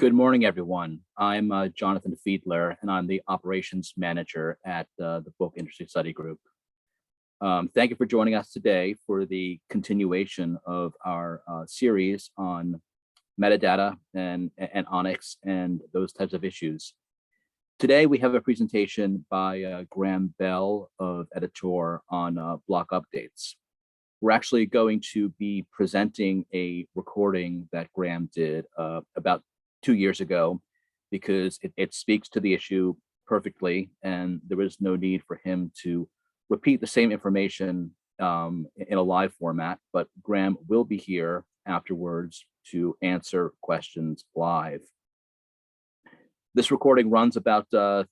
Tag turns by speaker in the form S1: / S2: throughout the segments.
S1: Good morning, everyone. I'm Jonathan Fiedler, and I'm the operations manager at the Book Industry Study Group. Thank you for joining us today for the continuation of our series on metadata and ONIX and those types of issues. Today, we have a presentation by Graham Bell of EDItEUR on block updates. We're actually going to be presenting a recording that Graham did about 2 years ago, because it speaks to the issue perfectly, and there is no need for him to repeat the same information in a live format, but Graham will be here afterwards to answer questions live. This recording runs about 30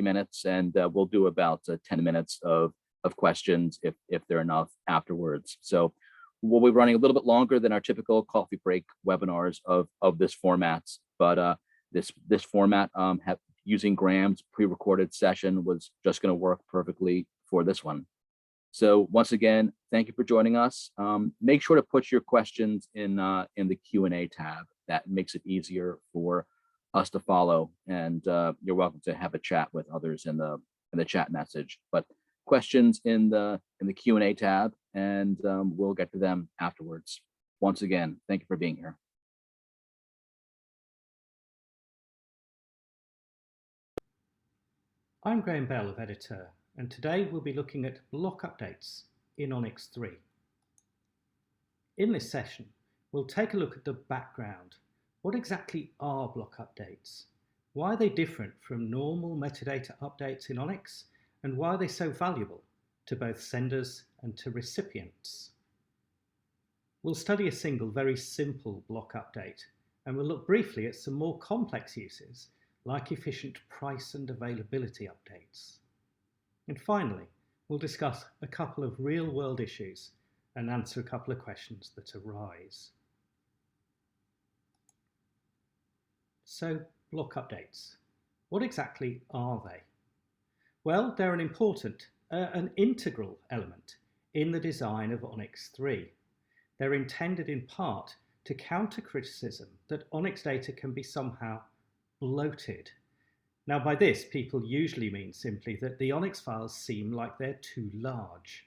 S1: minutes, and we'll do about 10 minutes of questions if there are enough afterwards. So we'll be running a little bit longer than our typical coffee break webinars of this format, but this format using Graham's pre-recorded session was just going to work perfectly for this one. So once again, thank you for joining us. Make sure to put your questions in the Q&A tab. That makes it easier for us to follow, and you're welcome to have a chat with others in the chat message. But questions in the Q&A tab, and we'll get to them afterwards. Once again, thank you for being here.
S2: I'm Graham Bell of EDItEUR, and today we'll be looking at block updates in ONIX 3. In this session, we'll take a look at the background. What exactly are block updates? Why are they different from normal metadata updates in ONIX? And why are they so valuable to both senders and to recipients? We'll study a single very simple block update, and we'll look briefly at some more complex uses like efficient price and availability updates. And finally, we'll discuss a couple of real-world issues and answer a couple of questions that arise. So, block updates. What exactly are they? Well, they're an important, an integral element in the design of ONIX 3. They're intended in part to counter criticism that ONIX data can be somehow bloated. Now, by this, people usually mean simply that the ONIX files seem like they're too large.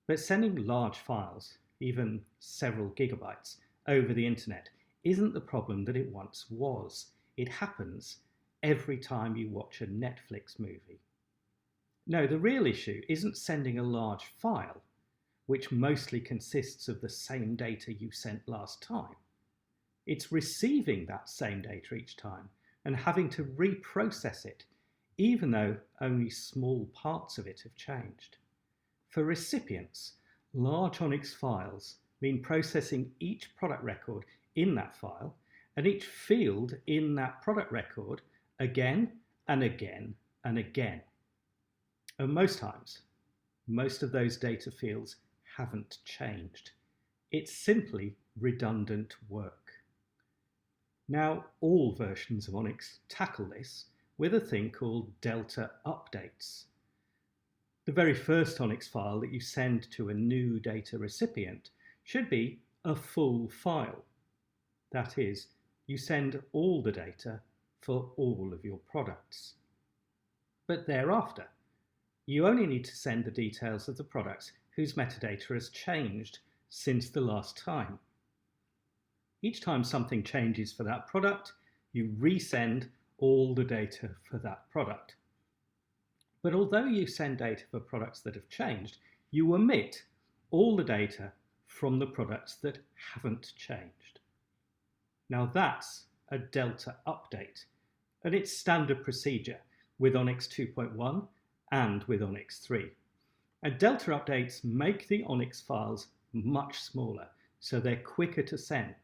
S2: But sending large files, even several gigabytes, over the internet isn't the problem that it once was. It happens every time you watch a Netflix movie. No, the real issue isn't sending a large file, which mostly consists of the same data you sent last time. It's receiving that same data each time and having to reprocess it, even though only small parts of it have changed. For recipients, large ONIX files mean processing each product record in that file and each field in that product record again and again and again. And most times, most of those data fields haven't changed. It's simply redundant work. Now, all versions of ONIX tackle this with a thing called delta updates. The very first ONIX file that you send to a new data recipient should be a full file. That is, you send all the data for all of your products. But thereafter, you only need to send the details of the products whose metadata has changed since the last time. Each time something changes for that product, you resend all the data for that product. But although you send data for products that have changed, you omit all the data from the products that haven't changed. Now that's a delta update, and it's standard procedure with ONIX 2.1 and with ONIX 3. And delta updates make the ONIX files much smaller, so they're quicker to send.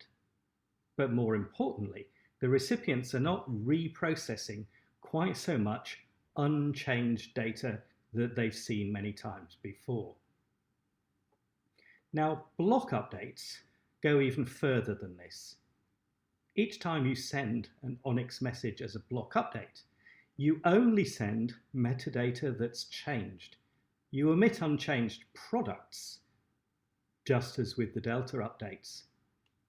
S2: But more importantly, the recipients are not reprocessing quite so much unchanged data that they've seen many times before. Now, block updates go even further than this. Each time you send an ONIX message as a block update, you only send metadata that's changed. You omit unchanged products, just as with the delta updates.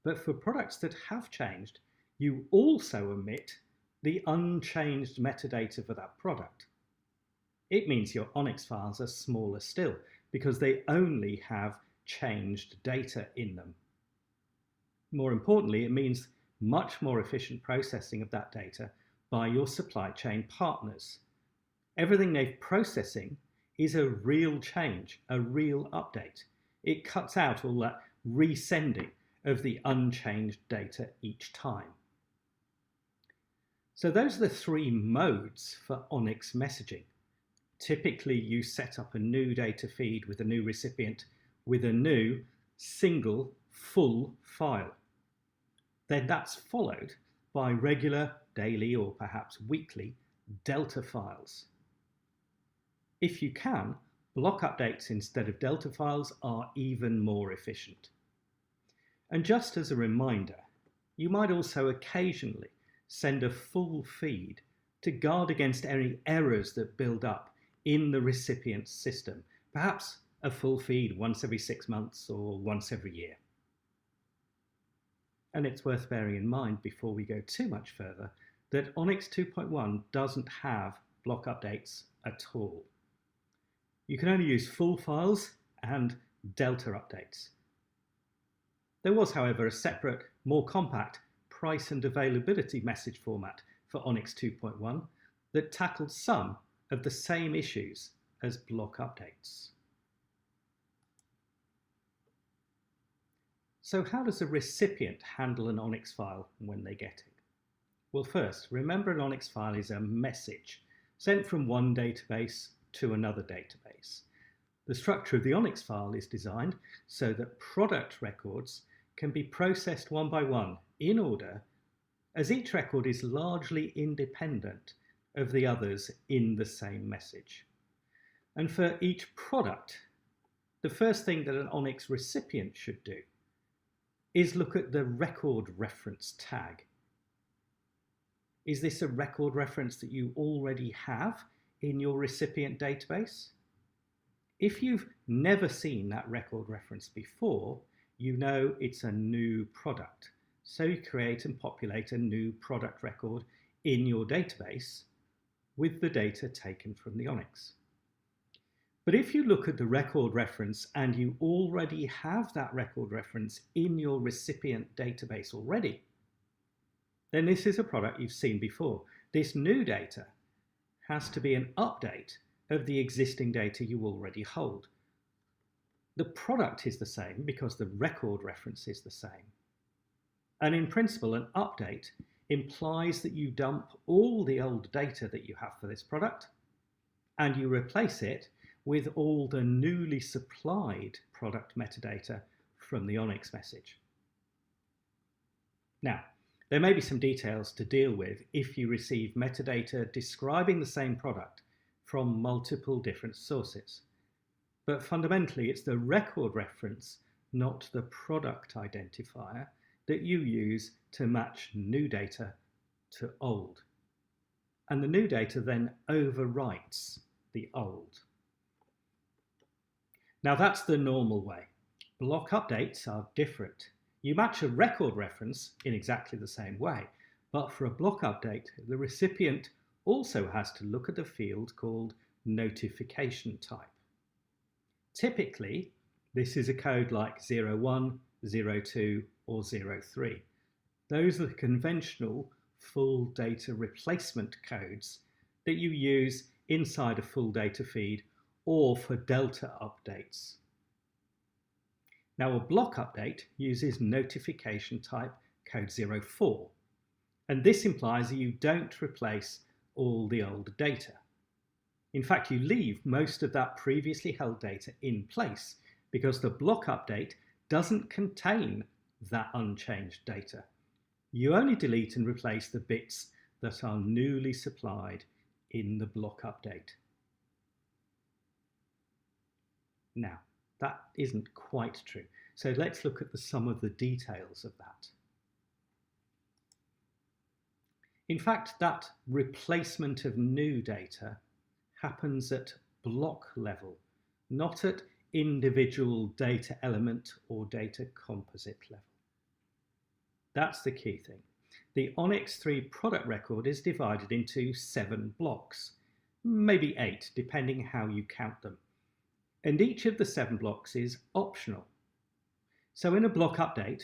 S2: But for products that have changed, you also omit the unchanged metadata for that product. It means your ONIX files are smaller still because they only have changed data in them. More importantly, it means much more efficient processing of that data by your supply chain partners. Everything they're processing is a real change, a real update. It cuts out all that resending of the unchanged data each time. So those are the three modes for ONIX messaging. Typically, you set up a new data feed with a new recipient with a new single full file. Then that's followed by regular, daily, or perhaps weekly delta files. If you can, block updates instead of delta files are even more efficient. And just as a reminder, you might also occasionally send a full feed to guard against any errors that build up in the recipient's system, perhaps a full feed once every 6 months or once every year. And it's worth bearing in mind before we go too much further that ONIX 2.1 doesn't have block updates at all. You can only use full files and delta updates. There was, however, a separate, more compact price and availability message format for ONIX 2.1 that tackled some of the same issues as block updates. So how does a recipient handle an ONIX file when they get it? Well, first, remember an ONIX file is a message sent from one database to another database. The structure of the ONIX file is designed so that product records can be processed one by one in order, as each record is largely independent of the others in the same message. And for each product, the first thing that an ONIX recipient should do is look at the record reference tag. Is this a record reference that you already have in your recipient database? If you've never seen that record reference before, you know it's a new product. So you create and populate a new product record in your database with the data taken from the ONIX. But if you look at the record reference and you already have that record reference in your recipient database already, then this is a product you've seen before. This new data has to be an update of the existing data you already hold. The product is the same because the record reference is the same. And in principle, an update implies that you dump all the old data that you have for this product and you replace it with all the newly supplied product metadata from the ONIX message. Now, there may be some details to deal with if you receive metadata describing the same product from multiple different sources. But fundamentally, it's the record reference, not the product identifier, that you use to match new data to old. And the new data then overwrites the old. Now that's the normal way. Block updates are different. You match a record reference in exactly the same way, but for a block update, the recipient also has to look at a field called notification type. Typically, this is a code like 01, 02, or 03. Those are the conventional full data replacement codes that you use inside a full data feed or for delta updates. Now, a block update uses notification type code 04, and this implies that you don't replace all the old data. In fact, you leave most of that previously held data in place because the block update doesn't contain that unchanged data. You only delete and replace the bits that are newly supplied in the block update. Now, that isn't quite true. So let's look at some of the details of that. In fact, that replacement of new data happens at block level, not at individual data element or data composite level. That's the key thing. the ONIX 3 product record is divided into 7 blocks, maybe 8, depending how you count them. And each of the 7 blocks is optional. So in a block update,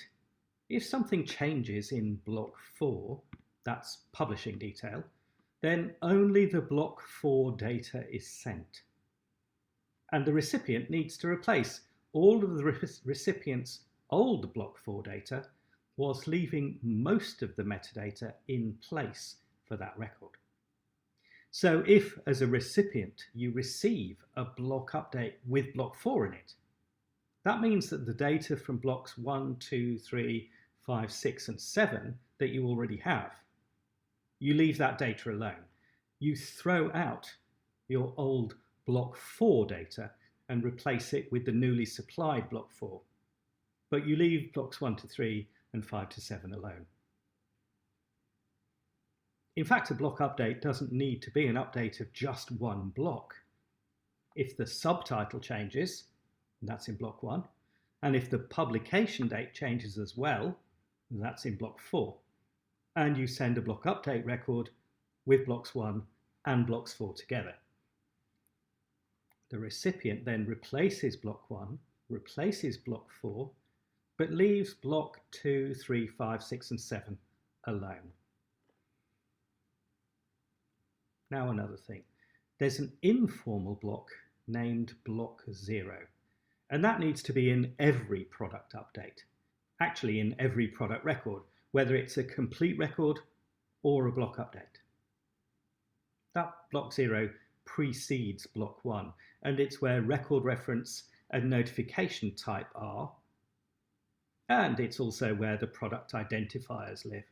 S2: if something changes in block 4, that's publishing detail, then only the block 4 data is sent. And the recipient needs to replace all of the recipient's old block 4 data whilst leaving most of the metadata in place for that record. So if, as a recipient, you receive a block update with block 4 in it, that means that the data from blocks 1, 2, 3, 5, 6, and 7 that you already have, you leave that data alone. You throw out your old block 4 data and replace it with the newly supplied block 4. But you leave blocks 1 to 3 and 5 to 7 alone. In fact, a block update doesn't need to be an update of just one block. If the subtitle changes, and that's in block 1, and if the publication date changes as well, that's in block 4, and you send a block update record with blocks 1 and blocks 4 together. The recipient then replaces block 1, replaces block 4, but leaves block 2, 3, 5, 6, and 7 alone. Now another thing. There's an informal block named block 0, and that needs to be in every product update, actually in every product record, whether it's a complete record or a block update. That block 0 precedes block 1, and it's where record reference and notification type are, and it's also where the product identifiers live.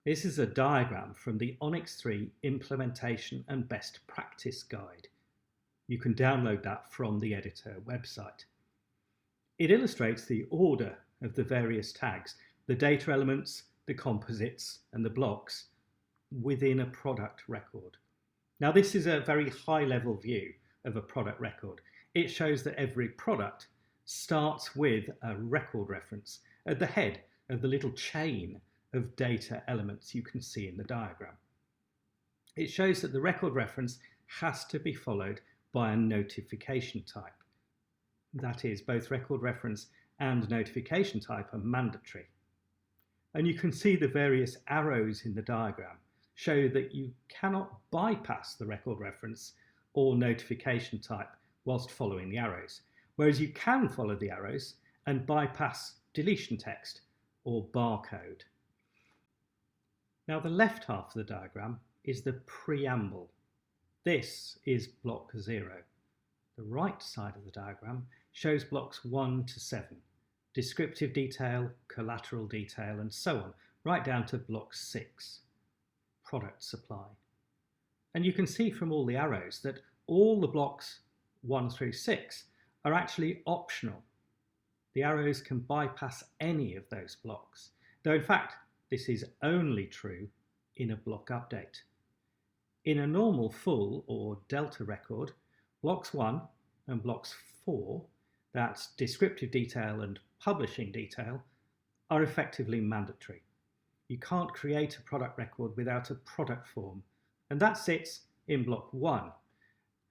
S2: This is a diagram from the ONIX 3 Implementation and Best Practice Guide. You can download that from the EDItEUR website. It illustrates the order of the various tags, the data elements, the composites, and the blocks within a product record. Now, this is a very high-level view of a product record. It shows that every product starts with a record reference at the head of the little chain of data elements you can see in the diagram. It shows that the record reference has to be followed by a notification type. That is, both record reference and notification type are mandatory. And you can see the various arrows in the diagram show that you cannot bypass the record reference or notification type whilst following the arrows, whereas you can follow the arrows and bypass deletion text or barcode. Now, the left half of the diagram is the preamble. This is block 0. The right side of the diagram shows blocks 1 to 7, descriptive detail, collateral detail, and so on, right down to block 6, product supply. And you can see from all the arrows that all the blocks 1 through 6 are actually optional. The arrows can bypass any of those blocks, though in fact this is only true in a block update. In a normal full or delta record, blocks 1 and blocks 4, that's descriptive detail and publishing detail, are effectively mandatory. You can't create a product record without a product form, and that sits in block 1.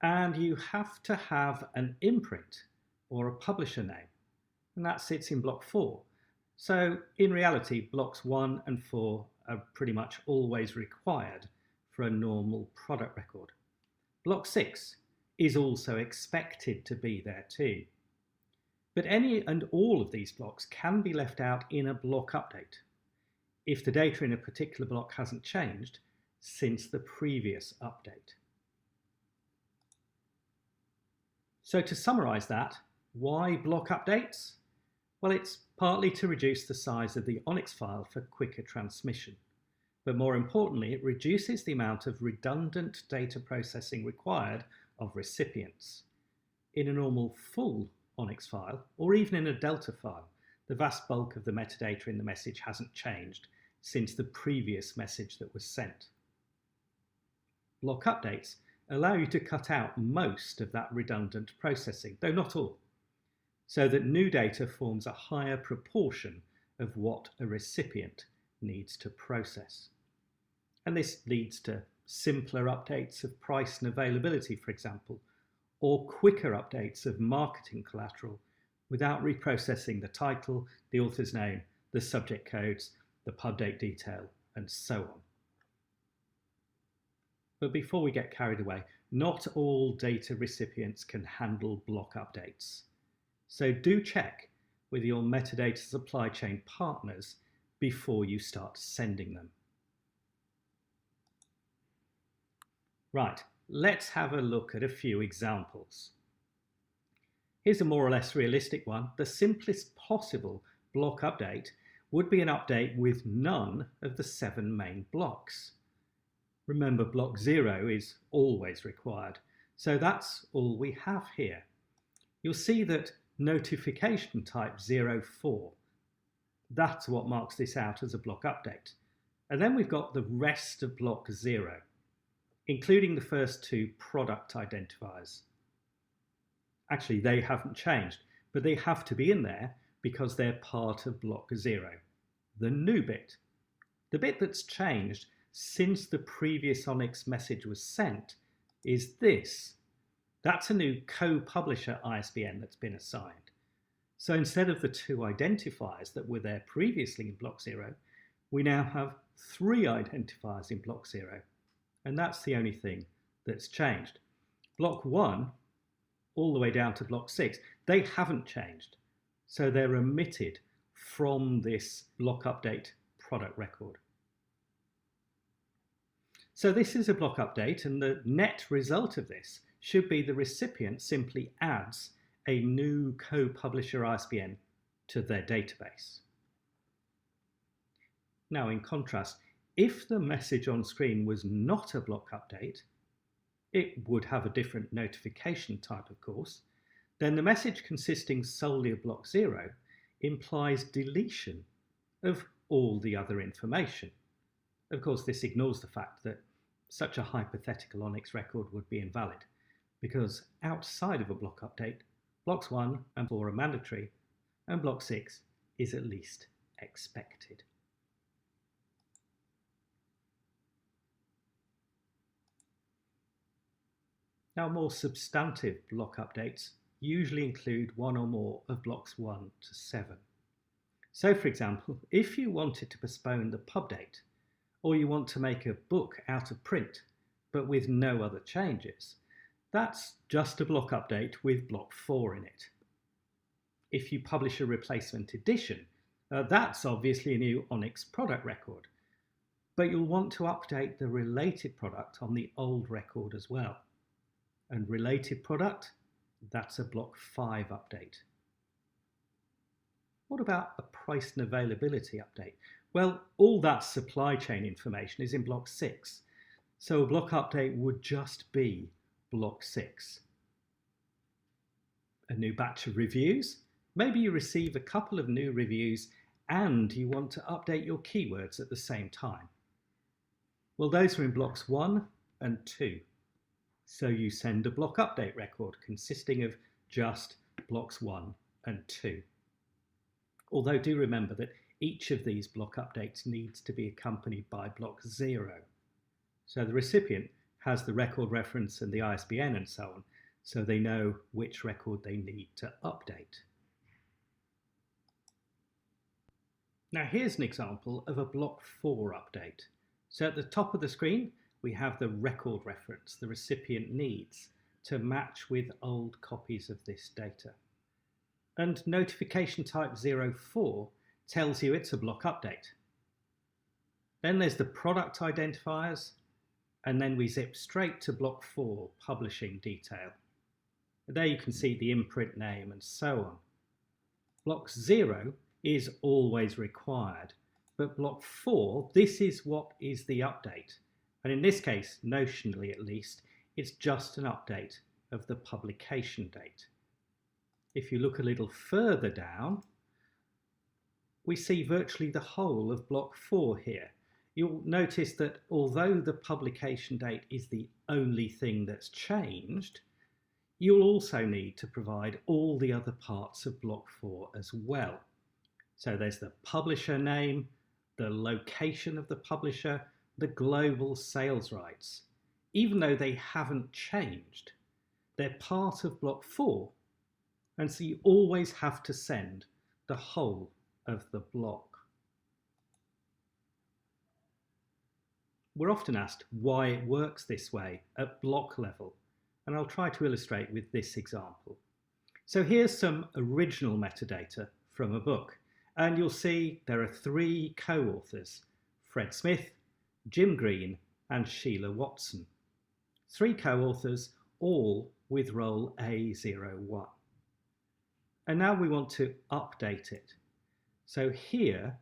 S2: And you have to have an imprint or a publisher name, and that sits in block 4. So in reality, blocks 1 and 4 are pretty much always required for a normal product record. Block 6 is also expected to be there too. But any and all of these blocks can be left out in a block update if the data in a particular block hasn't changed since the previous update. So to summarize that, why block updates? Well, it's partly to reduce the size of the ONIX file for quicker transmission. But more importantly, it reduces the amount of redundant data processing required of recipients. In a normal full ONIX file, or even in a delta file, the vast bulk of the metadata in the message hasn't changed since the previous message that was sent. Block updates allow you to cut out most of that redundant processing, though not all, so that new data forms a higher proportion of what a recipient needs to process. And this leads to simpler updates of price and availability, for example, or quicker updates of marketing collateral without reprocessing the title, the author's name, the subject codes, the pub date detail, and so on. But before we get carried away, not all data recipients can handle block updates. So do check with your metadata supply chain partners before you start sending them. Right, let's have a look at a few examples. Here's a more or less realistic one. The simplest possible block update would be an update with none of the 7 main blocks. Remember, block 0 is always required, so that's all we have here. You'll see that notification type 04, that's what marks this out as a block update. And then we've got the rest of block 0, including the first 2 product identifiers. Actually, they haven't changed, but they have to be in there because they're part of block 0, the new bit. The bit that's changed since the previous ONIX message was sent is this. That's a new co-publisher ISBN that's been assigned. So instead of the 2 identifiers that were there previously in block 0, we now have 3 identifiers in block 0. And that's the only thing that's changed. Block 1, all the way down to block 6, they haven't changed. So they're omitted from this block update product record. So this is a block update, and the net result of this should be the recipient simply adds a new co-publisher ISBN to their database. Now, in contrast, if the message on screen was not a block update, it would have a different notification type, of course, then the message consisting solely of block 0 implies deletion of all the other information. Of course, this ignores the fact that such a hypothetical ONIX record would be invalid, because outside of a block update, blocks 1 and 4 are mandatory, and block 6 is at least expected. Now, more substantive block updates usually include 1 or more of blocks 1 to 7. So, for example, if you wanted to postpone the pub date, or you want to make a book out of print, but with no other changes, that's just a block update with block 4 in it. If you publish a replacement edition, that's obviously a new ONIX product record, but you'll want to update the related product on the old record as well. And related product, that's a block 5 update. What about a price and availability update? Well, all that supply chain information is in block 6, so a block update would just be block 6. A new batch of reviews? Maybe you receive a couple of new reviews and you want to update your keywords at the same time. Well, those are in blocks 1 and 2. So you send a block update record consisting of just blocks 1 and 2. Although do remember that each of these block updates needs to be accompanied by block 0. So the recipient has the record reference and the ISBN and so on, so they know which record they need to update. Now here's an example of a block 4 update. So at the top of the screen, we have the record reference the recipient needs to match with old copies of this data. And notification type 04 tells you it's a block update. Then there's the product identifiers, and then we zip straight to block 4, publishing detail. There you can see the imprint name and so on. Block 0 is always required, but block 4, this is what is the update. And in this case, notionally at least, it's just an update of the publication date. If you look a little further down, we see virtually the whole of block 4 here. You'll notice that although the publication date is the only thing that's changed, you'll also need to provide all the other parts of block 4 as well. So there's the publisher name, the location of the publisher, the global sales rights. Even though they haven't changed, they're part of block 4, and so you always have to send the whole of the block. We're often asked why it works this way at block level, and I'll try to illustrate with this example. So here's some original metadata from a book, and you'll see there are 3 co-authors, Fred Smith, Jim Green, and Sheila Watson. 3 co-authors, all with role A01. And now we want to update it. So here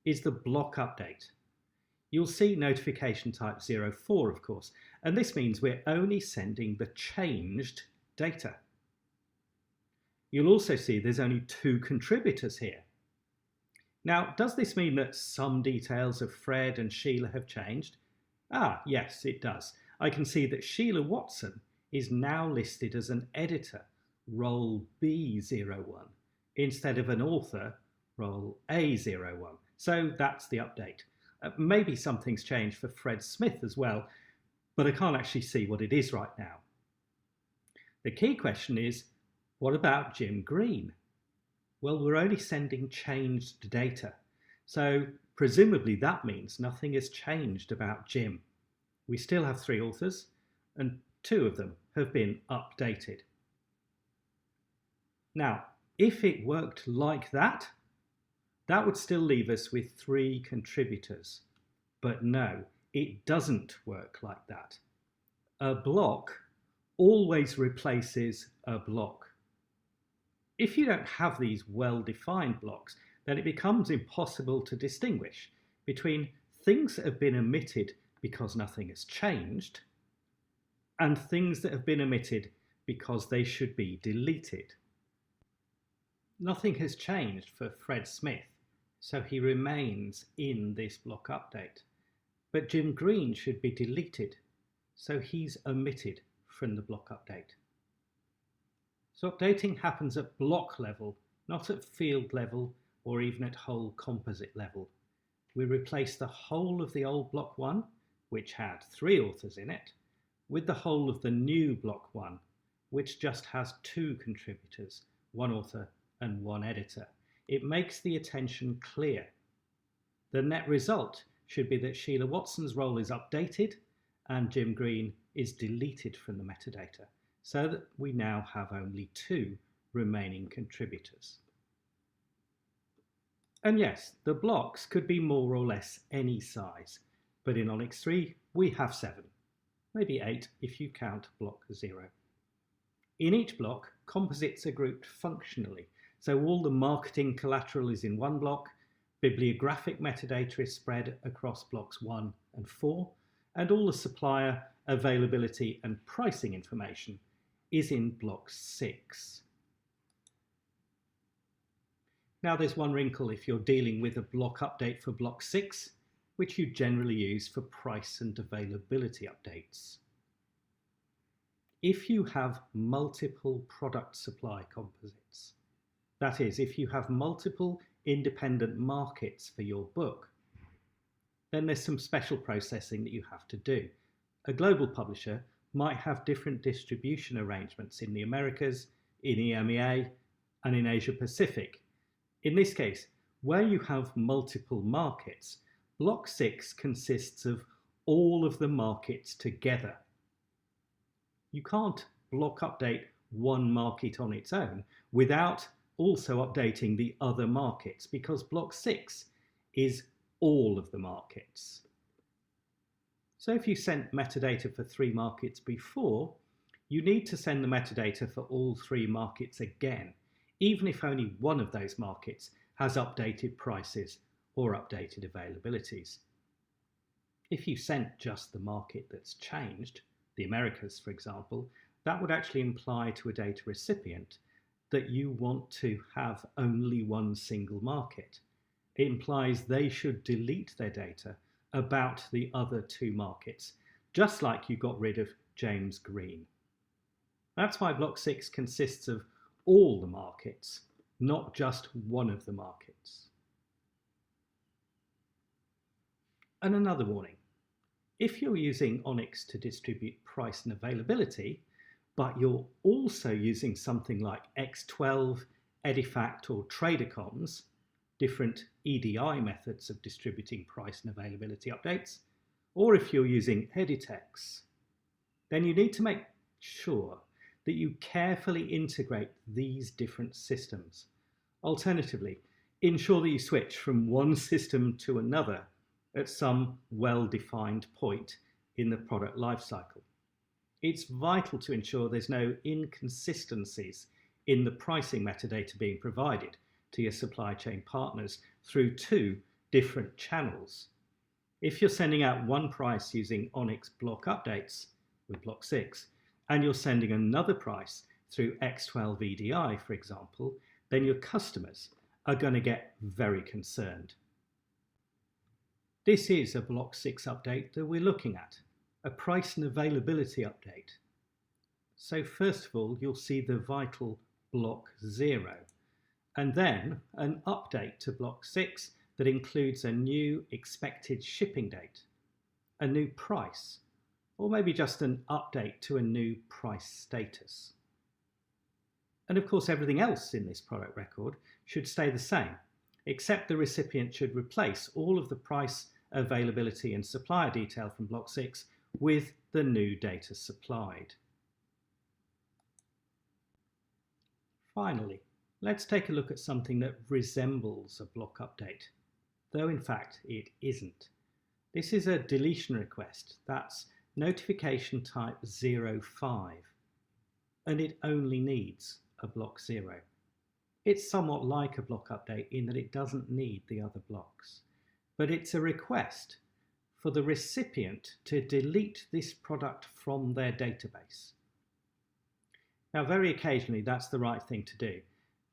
S2: is the block update. You'll see notification type 04, of course, and this means we're only sending the changed data. You'll also see there's only 2 contributors here. Now, does this mean that some details of Fred and Sheila have changed? Yes, it does. I can see that Sheila Watson is now listed as an editor, role B01, instead of an author, role A01. So that's the update. Maybe something's changed for Fred Smith as well, but I can't actually see what it is right now. The key question is, what about Jim Green? Well, we're only sending changed data, so presumably that means nothing has changed about Jim. We still have 3 authors, and 2 of them have been updated. Now, if it worked like that, that would still leave us with 3 contributors. But no, it doesn't work like that. A block always replaces a block. If you don't have these well-defined blocks, then it becomes impossible to distinguish between things that have been omitted because nothing has changed and things that have been omitted because they should be deleted. Nothing has changed for Fred Smith, so he remains in this block update. But Jim Green should be deleted, so he's omitted from the block update. So updating happens at block level, not at field level or even at whole composite level. We replace the whole of the old block 1, which had 3 authors in it, with the whole of the new block 1, which just has 2 contributors, 1 author and 1 editor. It makes the attention clear. The net result should be that Sheila Watson's role is updated and Jim Green is deleted from the metadata, so that we now have only 2 remaining contributors. And yes, the blocks could be more or less any size, but in ONIX 3 we have 7, maybe 8 if you count block 0. In each block, composites are grouped functionally, so all the marketing collateral is in one block, bibliographic metadata is spread across blocks 1 and 4, and all the supplier, availability and pricing information is in block 6. Now there's one wrinkle if you're dealing with a block update for block 6, which you generally use for price and availability updates. If you have multiple product supply composites, that is, if you have multiple independent markets for your book, then there's some special processing that you have to do. A global publisher might have different distribution arrangements in the Americas, in EMEA, and in Asia Pacific. In this case, where you have multiple markets, block 6 consists of all of the markets together. You can't block update one market on its own without also updating the other markets, because block 6 is all of the markets. So if you sent metadata for 3 markets before, you need to send the metadata for all 3 markets again, even if only one of those markets has updated prices or updated availabilities. If you sent just the market that's changed, the Americas for example, that would actually imply to a data recipient that you want to have only one single market. It implies they should delete their data about the other 2 markets, just like you got rid of James Green. That's why block 6 consists of all the markets, not just one of the markets. And another warning, if you're using ONIX to distribute price and availability, but you're also using something like X12, Edifact or TraderComms, different EDI methods of distributing price and availability updates, or if you're using Editex, then you need to make sure that you carefully integrate these different systems. Alternatively, ensure that you switch from one system to another at some well-defined point in the product lifecycle. It's vital to ensure there's no inconsistencies in the pricing metadata being provided to your supply chain partners through two different channels. If you're sending out one price using ONIX block updates with block 6, and you're sending another price through X12 EDI, for example, then your customers are going to get very concerned. This is a block 6 update that we're looking at, a price and availability update. So first of all, you'll see the vital block 0, and then an update to block 6 that includes a new expected shipping date, a new price, or maybe just an update to a new price status. And of course, everything else in this product record should stay the same, except the recipient should replace all of the price, availability and supplier detail from block 6 with the new data supplied. Finally, let's take a look at something that resembles a block update, though in fact it isn't. This is a deletion request, that's notification type 05, and it only needs a block 0. It's somewhat like a block update in that it doesn't need the other blocks, but it's a request for the recipient to delete this product from their database. Now, very occasionally that's the right thing to do,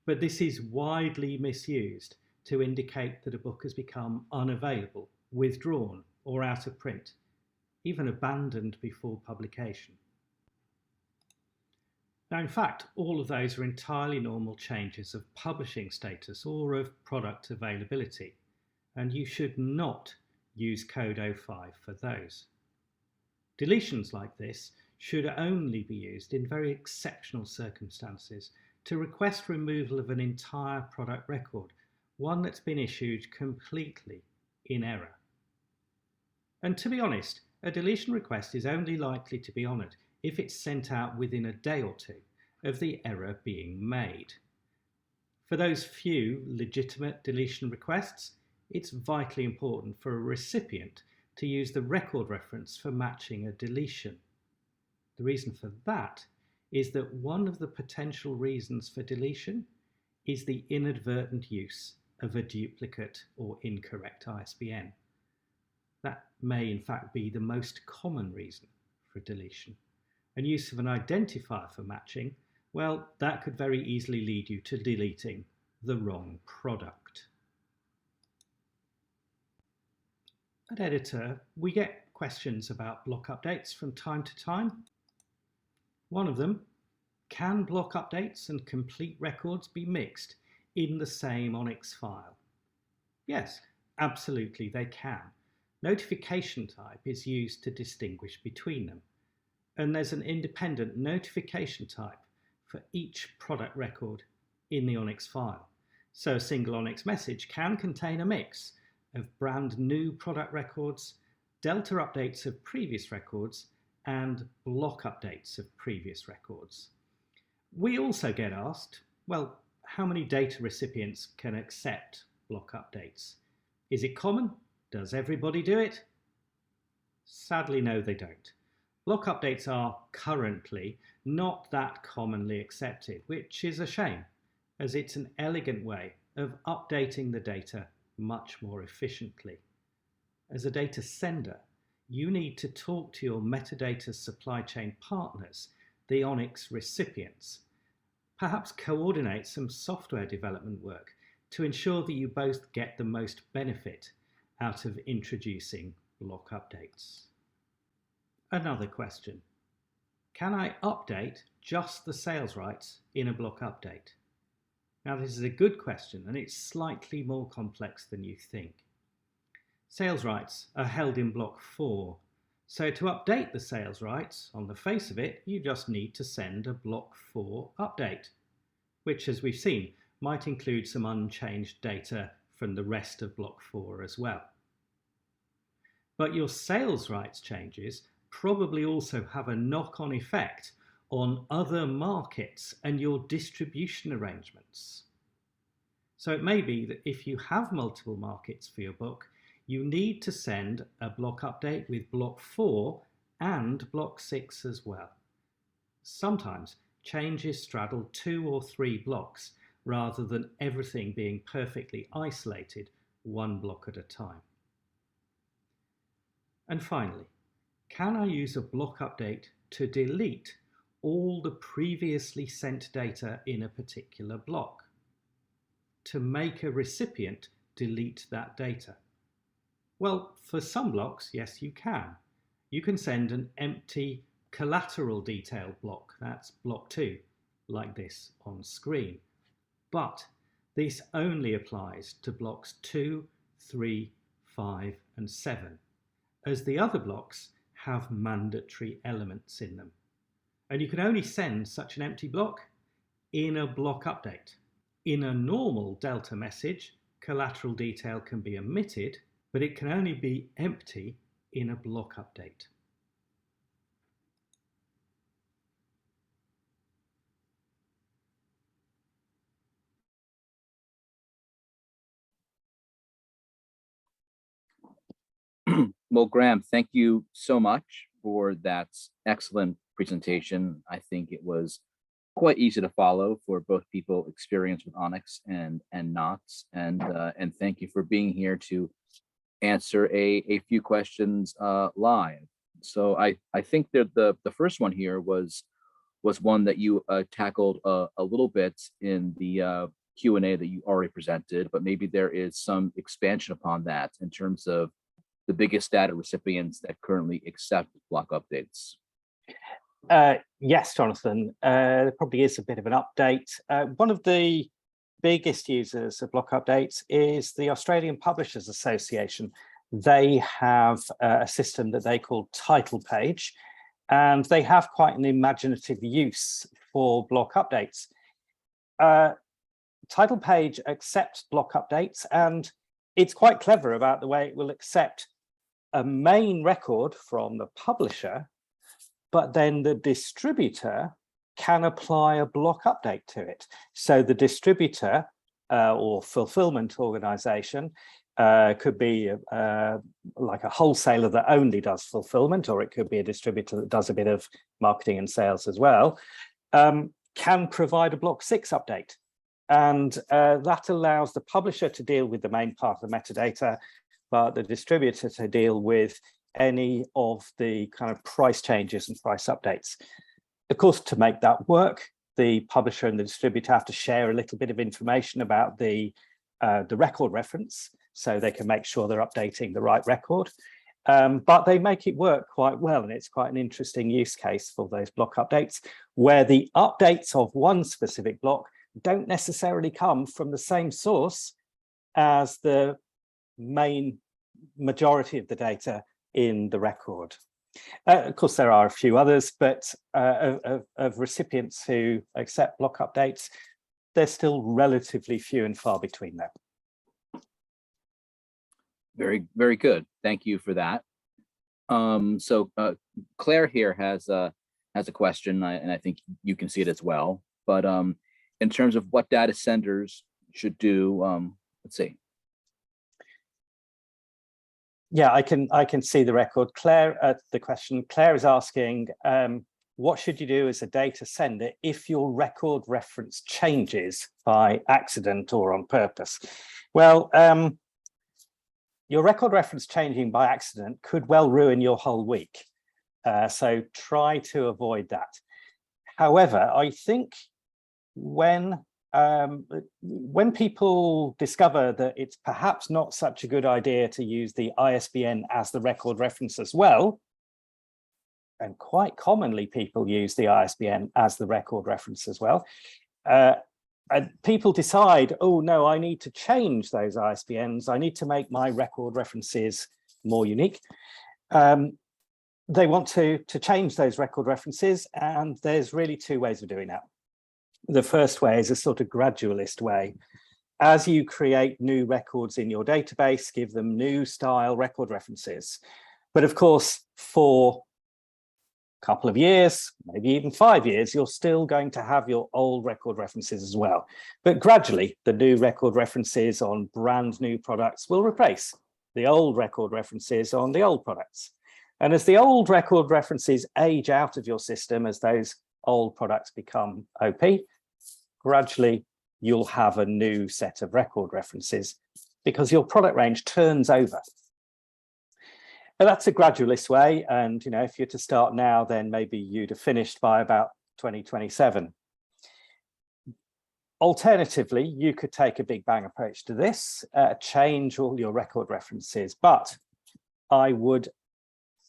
S2: but this is widely misused to indicate that a book has become unavailable, withdrawn, or out of print, even abandoned before publication. Now, in fact, all of those are entirely normal changes of publishing status or of product availability, and you should not use code 05 for those. Deletions like this should only be used in very exceptional circumstances to request removal of an entire product record, one that's been issued completely in error. And to be honest, a deletion request is only likely to be honoured if it's sent out within a day or two of the error being made. For those few legitimate deletion requests, it's vitally important for a recipient to use the record reference for matching a deletion. The reason for that is that one of the potential reasons for deletion is the inadvertent use of a duplicate or incorrect ISBN. That may in fact be the most common reason for deletion. And use of an identifier for matching, well, that could very easily lead you to deleting the wrong product. At EDItEUR, we get questions about block updates from time to time. One of them, can block updates and complete records be mixed in the same ONIX file? Yes, absolutely they can. Notification type is used to distinguish between them, and there's an independent notification type for each product record in the ONIX file. So a single ONIX message can contain a mix of brand new product records, delta updates of previous records, and block updates of previous records. We also get asked, well, how many data recipients can accept block updates? Is it common? Does everybody do it? Sadly, no, they don't. Block updates are currently not that commonly accepted, which is a shame, as it's an elegant way of updating the data much more efficiently. As a data sender, you need to talk to your metadata supply chain partners, the ONIX recipients, perhaps coordinate some software development work to ensure that you both get the most benefit out of introducing block updates. Another question. Can I update just the sales rights in a block update? Now, this is a good question, and it's slightly more complex than you think. Sales rights are held in block 4. So to update the sales rights, on the face of it, you just need to send a block 4 update, which, as we've seen, might include some unchanged data from the rest of block 4 as well. But your sales rights changes probably also have a knock-on effect on other markets and your distribution arrangements. So it may be that if you have multiple markets for your book, you need to send a block update with block 4 and block 6 as well. Sometimes changes straddle 2 or 3 blocks rather than everything being perfectly isolated one block at a time. And finally, can I use a block update to delete all the previously sent data in a particular block? To make a recipient delete that data? Well, for some blocks, yes, you can. You can send an empty collateral detail block, that's block 2, like this on screen. But this only applies to blocks 2, 3, 5, and 7, as the other blocks have mandatory elements in them. And you can only send such an empty block in a block update. In a normal Delta message, collateral detail can be omitted, but it can only be empty in a block update.
S1: Well, Graham, thank you so much for that excellent presentation. I think it was quite easy to follow for both people experienced with ONIX and not. And thank you for being here to answer a few questions live. So I think that the first one here was one that you tackled a little bit in the Q&A that you already presented, but maybe there is some expansion upon that in terms of the biggest data recipients that currently accept block updates.
S3: Yes, Jonathan, there probably is a bit of an update. One of the biggest users of block updates is the Australian Publishers Association. They have a system that they call Title Page, and they have quite an imaginative use for block updates. Title Page accepts block updates, and it's quite clever about the way it will accept a main record from the publisher, but then the distributor can apply a block update to it. So the distributor or fulfillment organization could be like a wholesaler that only does fulfillment, or it could be a distributor that does a bit of marketing and sales as well, can provide a block 6 update. And that allows the publisher to deal with the main part of the metadata, but the distributor to deal with any of the kind of price changes and price updates. Of course, to make that work, the publisher and the distributor have to share a little bit of information about the record reference, so they can make sure they're updating the right record. But they make it work quite well, and it's quite an interesting use case for those block updates, where the updates of one specific block don't necessarily come from the same source as the main majority of the data in the record. Of course, there are a few others, but of recipients who accept block updates, they're still relatively few and far between them.
S1: Very, very good. Thank you for that. So Claire here has a question, and I think you can see it as well. But in terms of what data senders should do, let's see.
S3: Yeah, I can see the record. Claire, the question, Claire is asking, what should you do as a data sender if your record reference changes by accident or on purpose? Well, your record reference changing by accident could well ruin your whole week. So try to avoid that. However, I think when people discover that it's perhaps not such a good idea to use the ISBN as the record reference as well, and quite commonly people use the ISBN as the record reference as well, people decide, oh no, I need to change those ISBNs. I need to make my record references more unique. They want to change those record references, and there's really two ways of doing that. The first way is a sort of gradualist way. As you create new records in your database, give them new style record references. But of course, for a couple of years, maybe even 5 years, you're still going to have your old record references as well. But gradually, the new record references on brand new products will replace the old record references on the old products. And as the old record references age out of your system, as those old products become OP, gradually you'll have a new set of record references because your product range turns over. But that's a gradualist way. And if you're to start now, then maybe you'd have finished by about 2027. Alternatively, you could take a big bang approach to this, change all your record references. But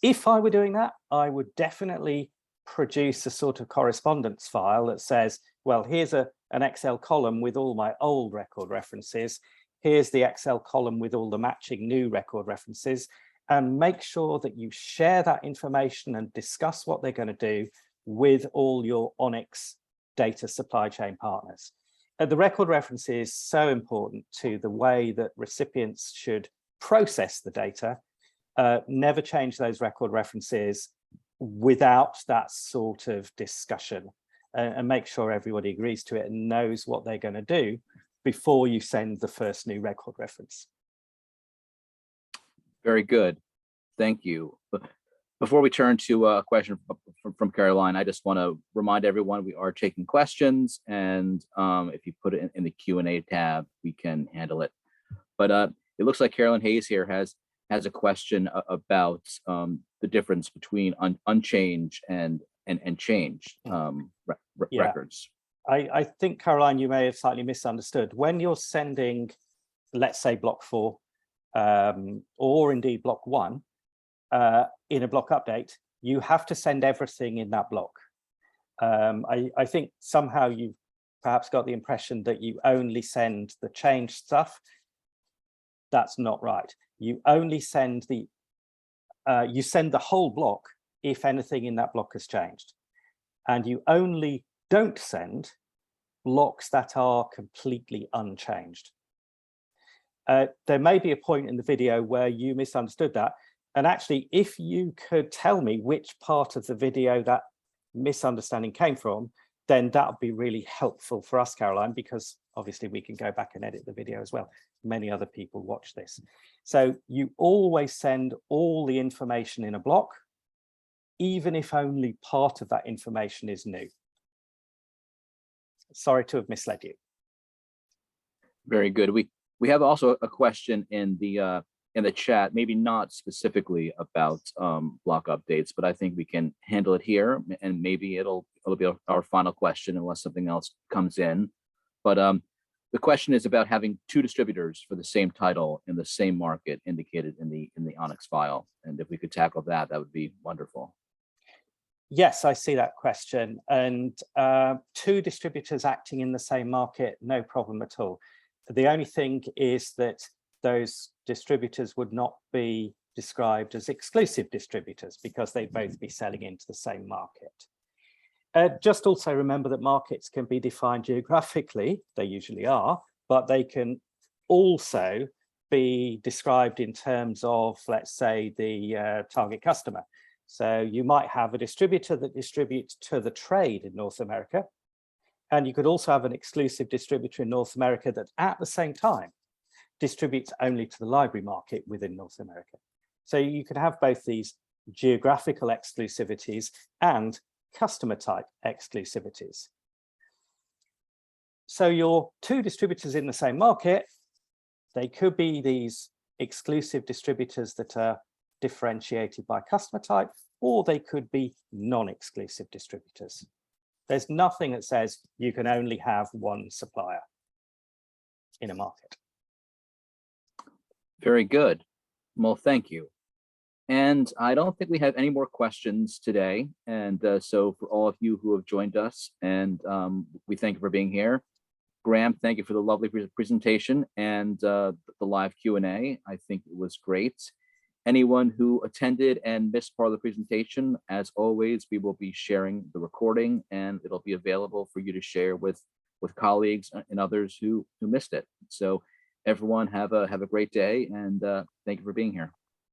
S3: if I were doing that, I would definitely produce a sort of correspondence file that says, well, here's an Excel column with all my old record references. Here's the Excel column with all the matching new record references, and make sure that you share that information and discuss what they're going to do with all your ONIX data supply chain partners. The record reference is so important to the way that recipients should process the data. Never change those record references without that sort of discussion, and make sure everybody agrees to it and knows what they're going to do before you send the first new record reference.
S1: Very good. Thank you. Before we turn to a question from Caroline, I just want to remind everyone we are taking questions, and if you put it in the Q&A tab, we can handle it. But it looks like Carolyn Hayes here has a question about the difference between unchanged and changed records.
S3: I think, Caroline, you may have slightly misunderstood. When you're sending, let's say, block 4, or indeed block 1, in a block update, you have to send everything in that block. I think somehow you've perhaps got the impression that you only send the changed stuff. That's not right. You only send the whole block if anything in that block has changed. And you only don't send blocks that are completely unchanged. There may be a point in the video where you misunderstood that. And actually, if you could tell me which part of the video that misunderstanding came from, then that would be really helpful for us, Caroline, because obviously we can go back and edit the video as well. Many other people watch this. So you always send all the information in a block, even if only part of that information is new. Sorry to have misled you.
S1: Very good. We have also a question in the chat, maybe not specifically about block updates, but I think we can handle it here, and maybe it'll be our final question unless something else comes in. But the question is about having 2 distributors for the same title in the same market indicated in the ONIX file, and if we could tackle that, that would be wonderful.
S3: Yes, I see that question. And 2 distributors acting in the same market, no problem at all. The only thing is that those distributors would not be described as exclusive distributors because they'd both be selling into the same market. Just also remember that markets can be defined geographically, they usually are, but they can also be described in terms of, let's say, the target customer. So you might have a distributor that distributes to the trade in North America, and you could also have an exclusive distributor in North America that at the same time distributes only to the library market within North America. So you could have both these geographical exclusivities and customer type exclusivities. So your 2 distributors in the same market, they could be these exclusive distributors that are differentiated by customer type, or they could be non-exclusive distributors. There's nothing that says you can only have one supplier in a market.
S1: Very good. Well, thank you. And I don't think we have any more questions today. And so for all of you who have joined us, and we thank you for being here. Graham, thank you for the lovely presentation and the live Q&A. I think it was great. Anyone who attended and missed part of the presentation, as always, we will be sharing the recording and it'll be available for you to share with colleagues and others who missed it. So everyone have a great day, and thank you for being here.